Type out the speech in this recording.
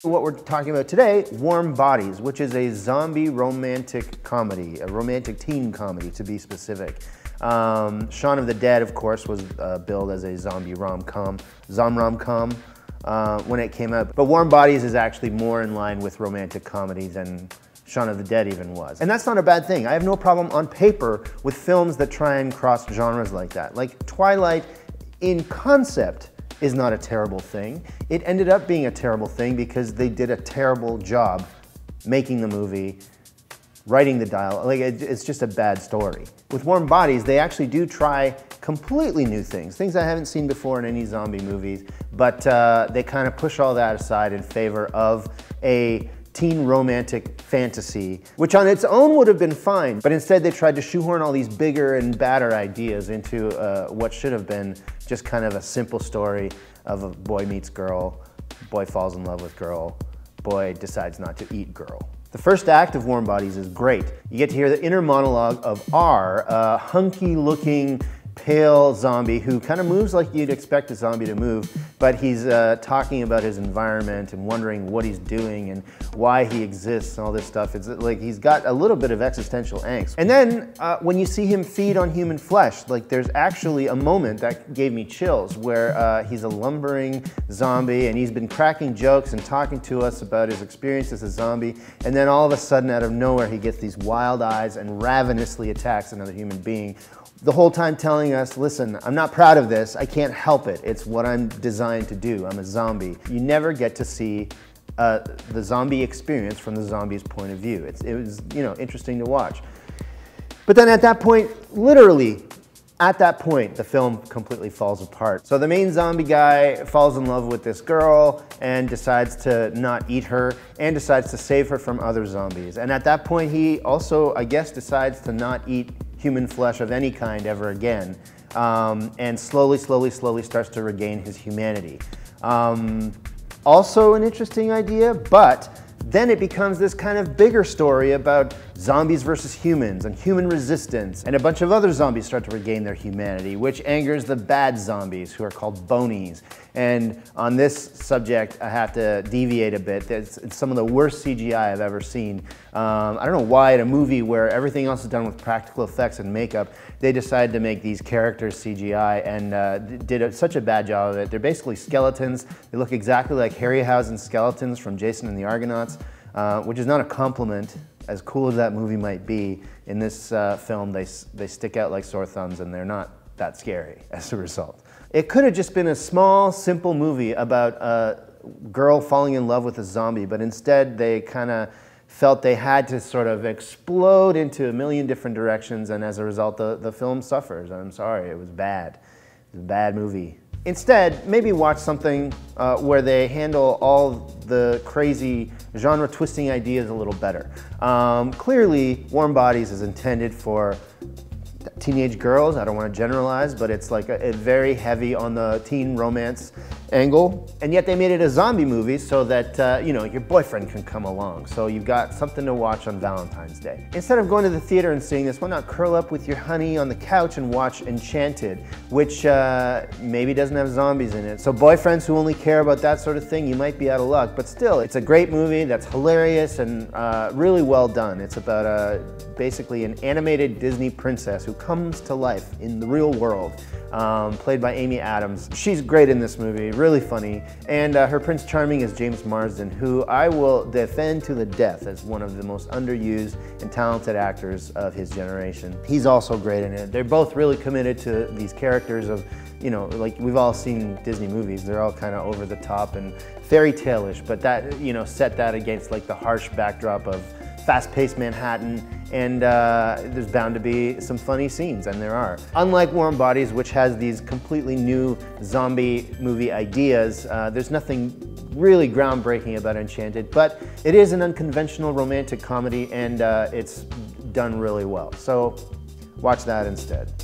What we're talking about today, Warm Bodies, which is a zombie romantic comedy, a romantic teen comedy to be specific. Shaun of the Dead, of course, was billed as a zombie rom-com, zom-com when it came out. But Warm Bodies is actually more in line with romantic comedy than Shaun of the Dead even was. And that's not a bad thing. I have no problem on paper with films that try and cross genres like that. Like Twilight, in concept, is not a terrible thing. It ended up being a terrible thing because they did a terrible job making the movie, writing the dialogue. Like, it's just a bad story. With Warm Bodies, they actually do try completely new things I haven't seen before in any zombie movies, but they kind of push all that aside in favor of a teen romantic fantasy, which on its own would have been fine, but instead they tried to shoehorn all these bigger and badder ideas into what should have been just kind of a simple story of a boy meets girl, boy falls in love with girl, boy decides not to eat girl. The first act of Warm Bodies is great. You get to hear the inner monologue of R, a hunky-looking, pale zombie who kind of moves like you'd expect a zombie to move, but he's talking about his environment and wondering what he's doing and why he exists and all this stuff. It's like he's got a little bit of existential angst. And then when you see him feed on human flesh, like there's actually a moment that gave me chills where he's a lumbering zombie and he's been cracking jokes and talking to us about his experience as a zombie, and then all of a sudden out of nowhere he gets these wild eyes and ravenously attacks another human being. The whole time telling us, listen, I'm not proud of this, I can't help it, it's what I'm designed to do, I'm a zombie. You never get to see the zombie experience from the zombie's point of view. It was, you know, interesting to watch. But then at that point, literally, at that point, the film completely falls apart. So the main zombie guy falls in love with this girl and decides to not eat her and decides to save her from other zombies. And at that point, he also, I guess, decides to not eat human flesh of any kind ever again, and slowly starts to regain his humanity. Also an interesting idea, but then it becomes this kind of bigger story about zombies versus humans and human resistance, and a bunch of other zombies start to regain their humanity, which angers the bad zombies, who are called bonies. And on this subject, I have to deviate a bit. It's some of the worst CGI I've ever seen. I don't know why in a movie where everything else is done with practical effects and makeup, they decided to make these characters CGI and did such a bad job of it. They're basically skeletons. They look exactly like Harryhausen's skeletons from Jason and the Argonauts, which is not a compliment. As cool as that movie might be, in this film they stick out like sore thumbs and they're not that scary as a result. It could have just been a small, simple movie about a girl falling in love with a zombie, but instead they kind of felt they had to sort of explode into a million different directions, and as a result the film suffers. I'm sorry, it was bad. It was a bad movie. Instead, maybe watch something where they handle all the crazy genre-twisting ideas a little better. Clearly, Warm Bodies is intended for teenage girls. I don't want to generalize, but it's like a very heavy on the teen romance angle. And yet they made it a zombie movie so that, you know, your boyfriend can come along. So you've got something to watch on Valentine's Day. Instead of going to the theater and seeing this, why not curl up with your honey on the couch and watch Enchanted, which maybe doesn't have zombies in it. So boyfriends who only care about that sort of thing, you might be out of luck. But still, it's a great movie that's hilarious and really well done. It's about basically an animated Disney princess who comes to life in the real world, played by Amy Adams. She's great in this movie, really funny, and her Prince Charming is James Marsden, who I will defend to the death as one of the most underused and talented actors of his generation. He's also great in it. They're both really committed to these characters of, you know, like we've all seen Disney movies, they're all kind of over the top and fairy tale-ish, but that, you know, set that against like the harsh backdrop of fast-paced Manhattan, and there's bound to be some funny scenes, and there are. Unlike Warm Bodies, which has these completely new zombie movie ideas, there's nothing really groundbreaking about Enchanted, but it is an unconventional romantic comedy, and it's done really well. So watch that instead.